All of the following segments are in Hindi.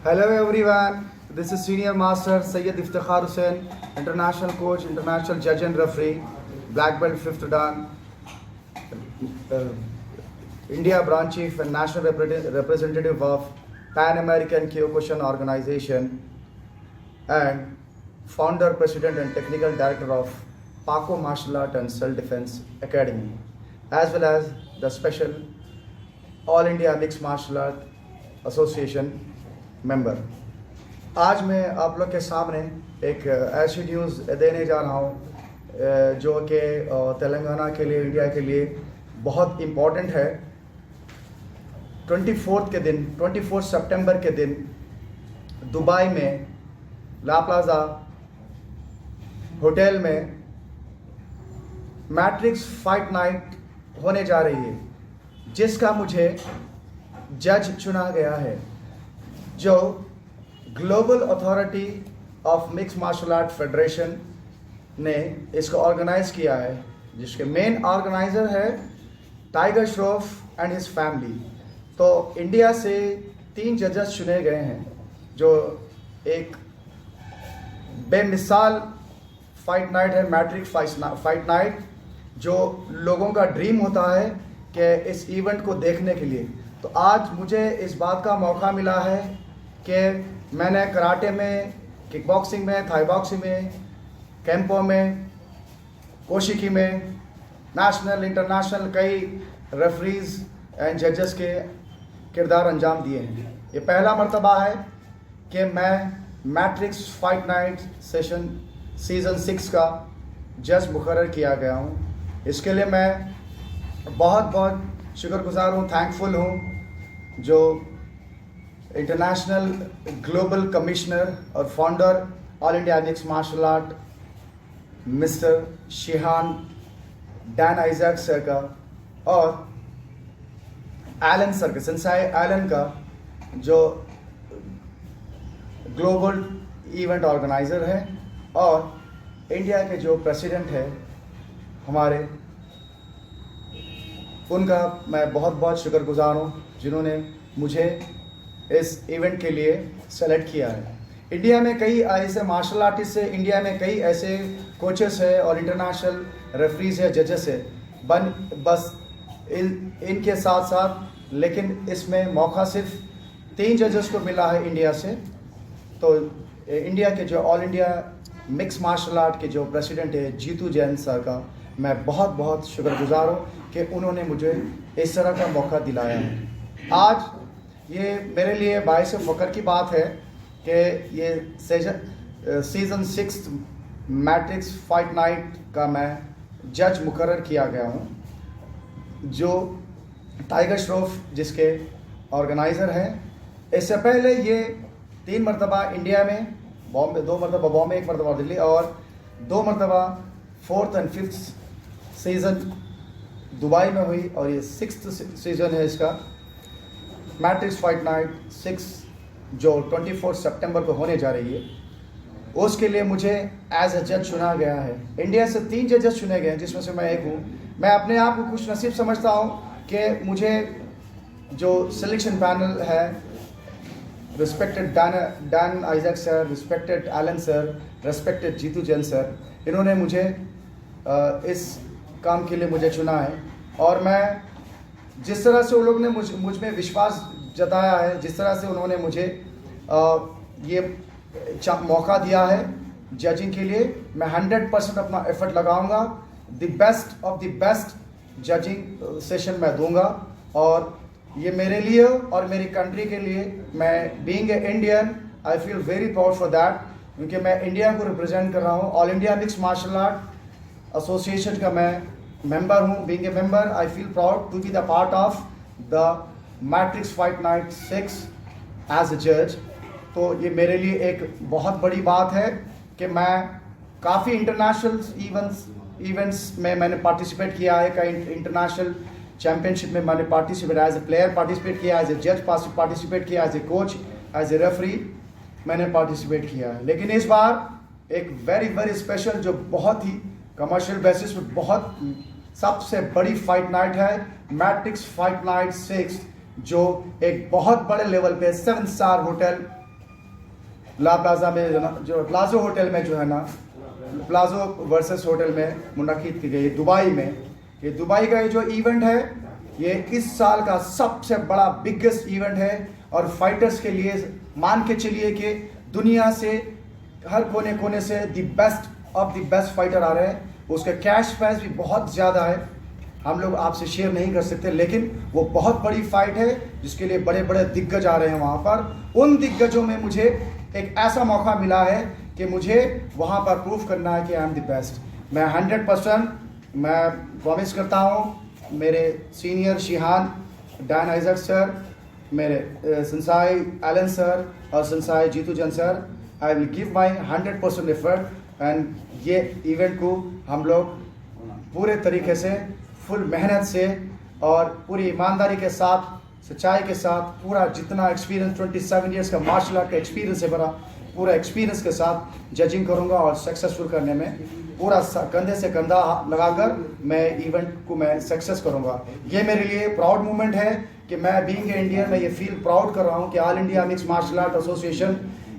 Hello everyone, this is Senior Master Syed Iftikhar Hussain, International Coach, International Judge and Referee, Black Belt 5th Dan, uh, India Branch Chief and National Representative of Pan American Kyokushin Organization and Founder, President and Technical Director of Paco Martial Art and Self-Defense Academy, as well as the Special All India Mixed Martial Art Association member. आज मैं आप लोग के सामने एक ऐसी न्यूज़ देने जा रहा हूँ जो कि तेलंगाना के लिए, इंडिया के लिए बहुत इम्पोर्टेंट है। 24 सितंबर के दिन दुबई में ला प्लाजा होटल में मैट्रिक्स फाइट नाइट होने जा रही है, जिसका मुझे जज चुना गया है। जो global authority of mix martial art federation ने इसको ऑर्गेनाइज किया है, जिसके मेन ऑर्गेनाइज़र है Tiger Shroff and his family. तो इंडिया से 3 जजेस चुने गए हैं, जो एक बेमिसाल फाइट नाइट है, मैट्रिक फाइट नाइट, जो लोगों का ड्रीम होता है कि इस इवेंट को देखने के लिए। तो आज मुझे इस बात का मौका मिला है कि मैंने कराटे में, किक बॉक्सिंग में, थाई बॉक्सिंग में, कैंपो में, कोशिकी में, नेशनल इंटरनेशनल कई रेफरीज एंड जजेस के किरदार अंजाम दिए हैं। ये पहला मर्तबा है कि मैं matrix fight night session season 6 का जज मुकर्रर किया गया हूँ। इसके लिए मैं बहुत शुक्रगुजार हूँ, थैंकफुल हूँ, जो इंटरनेशनल ग्लोबल कमिश्नर और founder all India mix martial art mister shihan Dan Isaac sir का और एलन सर का, सेंसाई एलन का, जो ग्लोबल इवेंट ऑर्गेनाइज़र है, और इंडिया के जो प्रेसिडेंट है हमारे, उनका मैं बहुत शुक्रगुजार हूँ, जिन्होंने मुझे इस इवेंट के लिए सेलेक्ट किया है। इंडिया में कई ऐसे मार्शल आर्टिस्ट है, इंडिया में कई ऐसे कोचेस है और इंटरनेशनल रेफरीज है, जजेस है, बस इनके साथ साथ, लेकिन इसमें मौका सिर्फ 3 जजेस को मिला है इंडिया से। तो इंडिया के जो all India mix martial art के जो प्रेसिडेंट है जीतू जैन सर का मैं बहुत शुक्रगुजार हूँ कि उन्होंने मुझे इस तरह का मौका दिलाया है। आज ये मेरे लिए बाइस फ़ख्र की बात है कि ये सीज़न 6 मैट्रिक्स फाइट नाइट का मैं जज मुकर्रर किया गया हूँ, जो टाइगर श्रॉफ जिसके ऑर्गेनाइज़र हैं। इससे पहले ये 3 मरतबा इंडिया में, बॉम्बे 2 मरतबा, बॉम्बे 1 मरतबा दिल्ली, और 2 मरतबा 4th और 5th सीज़न दुबई में हुई, और ये 6th सीज़न है इसका मैट्रिक्स फाइट नाइट 6, जो 24 सितंबर को होने जा रही है। उसके लिए मुझे एज ए जज चुना गया है। इंडिया से 3 जजेस चुने गए हैं, जिसमें से मैं एक हूँ। मैं अपने आप को खुश नसीब समझता हूँ कि मुझे जो सिलेक्शन पैनल है, respected Dan Isaac sir, respected Alan sir, respected Jitu Jain sir, इन्होंने मुझे इस काम के लिए मुझे चुना है। और मैं जिस तरह से उन लोगों ने मुझ में विश्वास जताया है, जिस तरह से उन्होंने मुझे ये मौका दिया है जजिंग के लिए, मैं 100% अपना एफर्ट लगाऊंगा। The best of the best judging session मैं दूंगा, और ये मेरे लिए और मेरी कंट्री के लिए, मैं being a Indian I feel very proud for that, क्योंकि मैं इंडिया को रिप्रेजेंट कर रहा हूँ। All India mix martial art association का मैं मेंबर हूँ। Being a member I feel proud to be the part of the Matrix fight night 6 as a जज। तो ये मेरे लिए एक बहुत बड़ी बात है कि मैं काफ़ी इंटरनेशनल इवेंट्स में मैंने पार्टिसिपेट किया है। कई इंटरनेशनल चैम्पियनशिप में मैंने participate as a player participate किया, एज ए जज पार्टिसिपेट किया, as a coach, as a referee मैंने पार्टिसिपेट किया है। लेकिन इस बार एक वेरी स्पेशल, जो बहुत ही कमर्शियल बेसिस पे बहुत सबसे बड़ी फाइट नाइट है, मैट्रिक्स फाइट नाइट 6, जो एक बहुत बड़े लेवल पे 7 स्टार होटल ला प्लाजा में जो प्लाजो होटल में जो है ना, प्लाजो वर्सेस होटल में मुनक़िद की गई दुबई में। ये दुबई का ये जो इवेंट है ये इस साल का सबसे बड़ा बिगेस्ट इवेंट है और फाइटर्स के लिए मान के चलिए कि दुनिया से हर कोने कोने से the best of the best fighter आ रहे हैं। उसका कैश प्राइस भी बहुत ज़्यादा है, हम लोग आपसे शेयर नहीं कर सकते, लेकिन वो बहुत बड़ी फाइट है जिसके लिए बड़े बड़े दिग्गज आ रहे हैं वहाँ पर। उन दिग्गजों में मुझे एक ऐसा मौका मिला है कि मुझे वहाँ पर प्रूव करना है कि आई एम द बेस्ट। मैं 100% मैं प्रॉमिस करता हूँ, मेरे senior Sheehan Dan Isaac sir, मेरे संसाई एलन सर और संसाई जीतू जन sir, I will give my 100% effort and ये इवेंट को हम लोग पूरे तरीके से फुल मेहनत से और पूरी ईमानदारी के साथ, सच्चाई के साथ, पूरा जितना एक्सपीरियंस 27 इयर्स का मार्शल आर्ट का एक्सपीरियंस है बड़ा, पूरा एक्सपीरियंस के साथ जजिंग करूंगा और सक्सेसफुल करने में पूरा कंधे से कंधा लगाकर मैं इवेंट को मैं सक्सेस करूंगा। ये मेरे लिए प्राउड मोमेंट है कि मैं बीइंग ए इंडियन मैं ये फील प्राउड कर रहा हूँ कि all India mix martial art association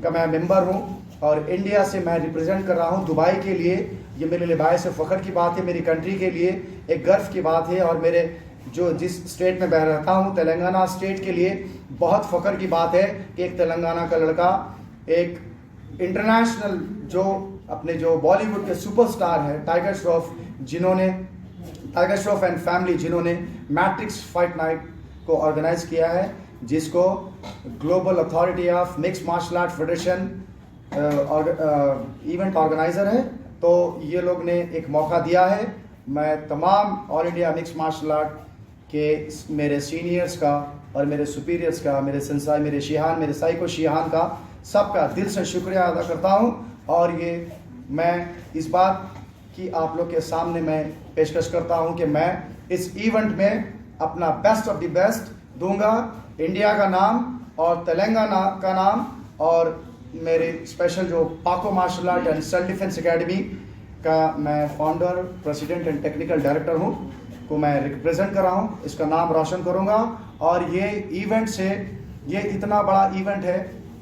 का मैं मेंबर हूँ और इंडिया से मैं रिप्रेजेंट कर रहा हूँ दुबई के लिए। ये मेरे लिए बायस फ़ख्र की बात है, मेरी कंट्री के लिए एक गर्व की बात है और मेरे जो जिस स्टेट में मैं रहता हूँ तेलंगाना स्टेट के लिए बहुत फ़ख्र की बात है कि एक तेलंगाना का लड़का एक इंटरनेशनल जो अपने जो बॉलीवुड के सुपरस्टार है टाइगर श्रॉफ एंड फैमिली जिन्होंने मैट्रिक्स फाइट नाइट को ऑर्गेनाइज किया है, जिसको global authority of mix martial art federation event organiser है। तो ये लोग ने एक मौका दिया है। मैं तमाम all India mix martial art के मेरे सीनियर्स का और मेरे सुपीरियर्स का, मेरे संसाई, मेरे शिहान, मेरे साइको शिहान का सबका दिल से शुक्रिया अदा करता हूँ। और ये मैं इस बात की आप लोग के सामने मैं पेशकश करता हूँ कि मैं इस इवेंट में अपना बेस्ट ऑफ द बेस्ट दूंगा। इंडिया का नाम और तेलंगाना का नाम और मेरे स्पेशल जो पाको martial art and self defence academy का मैं founder, president and technical director हूँ को मैं रिप्रेजेंट कर रहा हूँ, इसका नाम रोशन करूँगा। और ये इवेंट से ये इतना बड़ा इवेंट है,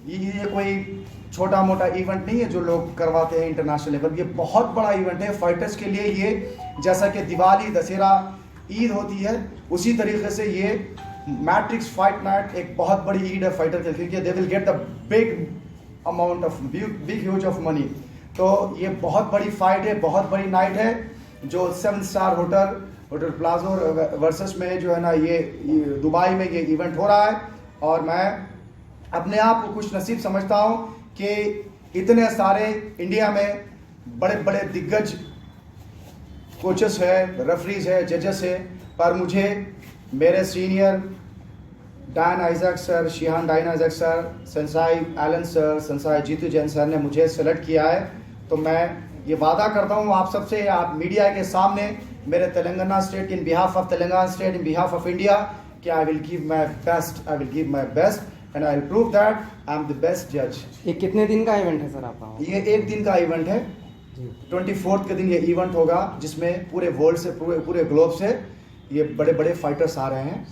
ये कोई छोटा मोटा इवेंट नहीं है जो लोग करवाते हैं इंटरनेशनल लेवल। ये बहुत बड़ा इवेंट है फाइटर्स के लिए। ये जैसा कि दिवाली, दशहरा, ईद होती है, उसी तरीके से ये मैट्रिक्स फाइट नाइट एक बहुत बड़ी ईद है फाइटर के लिए, they will get the big amount of big huge of money. तो ये बहुत बड़ी फाइट है, बहुत बड़ी नाइट है जो 7 स्टार होटल प्लाजो वर्सेस में जो है ना ये दुबई में ये इवेंट हो रहा है। और मैं अपने आप को खुश नसीब समझता हूँ कि इतने सारे इंडिया में बड़े बड़े दिग्गज कोचेस है, रेफरीज है, जजेस है, पर मुझे मेरे senior Dan Isaac sir, shihan Dan Isaac sir, sensei Alan sir, sensei Jitu Jain sir ने मुझे सेलेक्ट किया है। तो मैं ये वादा करता हूँ आप सबसे, आप मीडिया के सामने, मेरे Telangana state, in behalf of Telangana state, in behalf of India, कि I will give my best, I will give my best and I will prove that I am the best जज। ये कितने दिन का इवेंट है सर आपका? ये 1 दिन का इवेंट है। 24 के दिन ये इवेंट होगा जिसमें पूरे वर्ल्ड से, पूरे ग्लोब से ये बड़े बड़े फाइटर्स आ रहे हैं।